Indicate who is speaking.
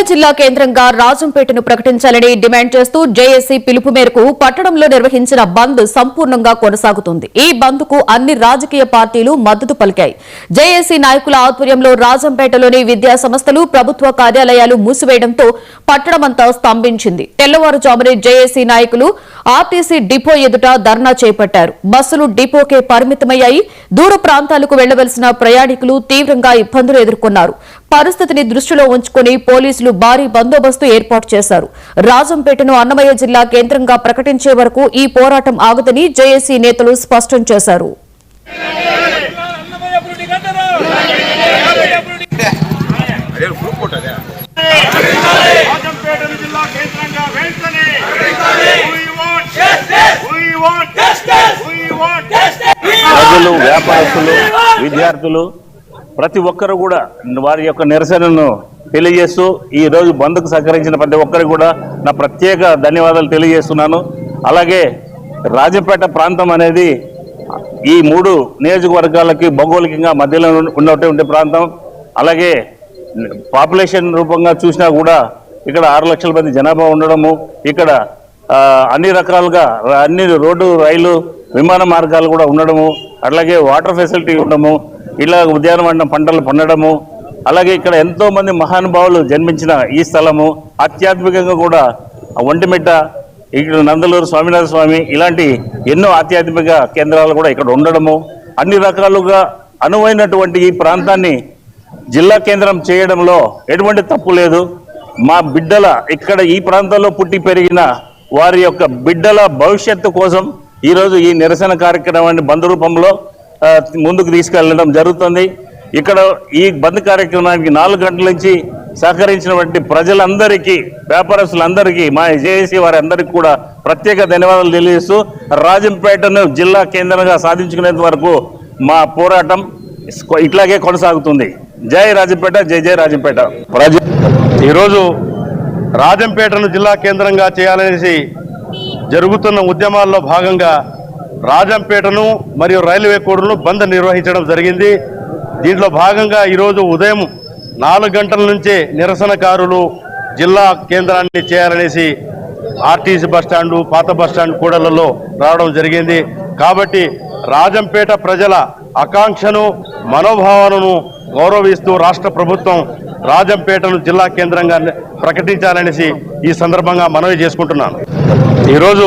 Speaker 1: జిల్లా కేంద్రంగా రాజంపేటను ప్రకటించాలని డిమాండ్ చేస్తూ జేఏసీ పిలుపు మేరకు పట్టణంలో నిర్వహించిన బంద్ సంపూర్ణంగా కొనసాగుతుంది. ఈ బంద్ కు అన్ని రాజకీయ పార్టీలు మద్దతు పలికాయి. జేఏసీ నాయకుల ఆధ్వర్యంలో రాజంపేటలోని విద్యా సంస్థలు, ప్రభుత్వ కార్యాలయాలు మూసివేయడంతో పట్టణమంతా స్తంభించింది. తెల్లవారుజామునే జేఏసీ నాయకులు ఆర్టీసీ డిపో ఎదుట ధర్నా చేపట్టారు. బస్సులు డిపోకే పరిమితమయ్యాయి. దూర ప్రాంతాలకు వెళ్లవలసిన ప్రయాణికులు తీవ్రంగా ఇబ్బందులు ఎదుర్కొన్నారు. పరిస్థితిని దృష్టిలో ఉంచుకుని పోలీసులు భారీ బందోబస్తు ఏర్పాటు చేశారు. రాజంపేటను అన్నమయ్య జిల్లా కేంద్రంగా ప్రకటించే వరకు ఈ పోరాటం ఆగదని జేఏసీ నేతలు స్పష్టం చేశారు.
Speaker 2: ప్రజలు, వ్యాపారస్తులు, విద్యార్థులు ప్రతి ఒక్కరు కూడా వారి యొక్క నిరసనను తెలియజేస్తూ ఈ రోజు బంద్కు సహకరించిన ప్రతి ఒక్కరికి కూడా నా ప్రత్యేక ధన్యవాదాలు తెలియజేస్తున్నాను. అలాగే రాజంపేట ప్రాంతం అనేది ఈ 3 నియోజకవర్గాలకి భౌగోళికంగా మధ్యలో ఉన్నటువంటి ప్రాంతం. అలాగే పాపులేషన్ రూపంగా చూసినా కూడా ఇక్కడ 6 లక్షల మంది జనాభా ఉండడము, ఇక్కడ అన్ని రకాలుగా అన్ని రోడ్డు, రైలు, విమాన మార్గాలు కూడా ఉండడము, అలాగే వాటర్ ఫెసిలిటీ ఉండడము, ఇలా ఉద్యానవన పంటలు పండడము, అలాగే ఇక్కడ ఎంతో మంది మహానుభావులు జన్మించిన ఈ స్థలము, ఆధ్యాత్మికంగా కూడా ఒంటిమిట్ట, ఇక్కడ నందలూరు స్వామినాథ స్వామి ఇలాంటి ఎన్నో ఆధ్యాత్మిక కేంద్రాలు కూడా ఇక్కడ ఉండడము, అన్ని రకాలుగా అనువైనటువంటి ఈ ప్రాంతాన్ని జిల్లా కేంద్రం చేయడంలో ఎటువంటి తప్పు లేదు. మా బిడ్డల ఇక్కడ ఈ ప్రాంతంలో పుట్టి పెరిగిన వారి యొక్క బిడ్డల భవిష్యత్తు కోసం ఈరోజు ఈ నిరసన కార్యక్రమాన్ని బంద్ రూపంలో ముందుకు తీసుకెళ్లడం జరుగుతుంది. ఇక్కడ ఈ బంద్ కార్యక్రమానికి 4 గంటల నుంచి సహకరించినటువంటి ప్రజలందరికీ, వ్యాపారస్తులందరికీ, మా జేఏసీ వారి అందరికీ కూడా ప్రత్యేక ధన్యవాదాలు తెలియజేస్తూ రాజంపేటను జిల్లా కేంద్రంగా సాధించుకునేంత వరకు మా పోరాటం ఇట్లాగే కొనసాగుతుంది. జై రాజంపేట, జై జై రాజంపేట.
Speaker 3: ఈరోజు రాజంపేటను జిల్లా కేంద్రంగా చేయాలనేసి జరుగుతున్న ఉద్యమాల్లో భాగంగా రాజంపేటను మరియు రైల్వే కోడును బంద్ నిర్వహించడం జరిగింది. దీంట్లో భాగంగా ఈరోజు ఉదయం 4 గంటల నుంచే నిరసనకారులు జిల్లా కేంద్రాన్ని చేయాలనేసి ఆర్టీసీ బస్టాండు, పాత బస్టాండ్ కూడళ్లలో రావడం జరిగింది. కాబట్టి రాజంపేట ప్రజల ఆకాంక్షను, మనోభావాలను గౌరవిస్తూ రాష్ట్ర ప్రభుత్వం రాజంపేటను జిల్లా కేంద్రంగా ప్రకటించాలనేసి ఈ సందర్భంగా మనవి చేసుకుంటున్నాను. ఈరోజు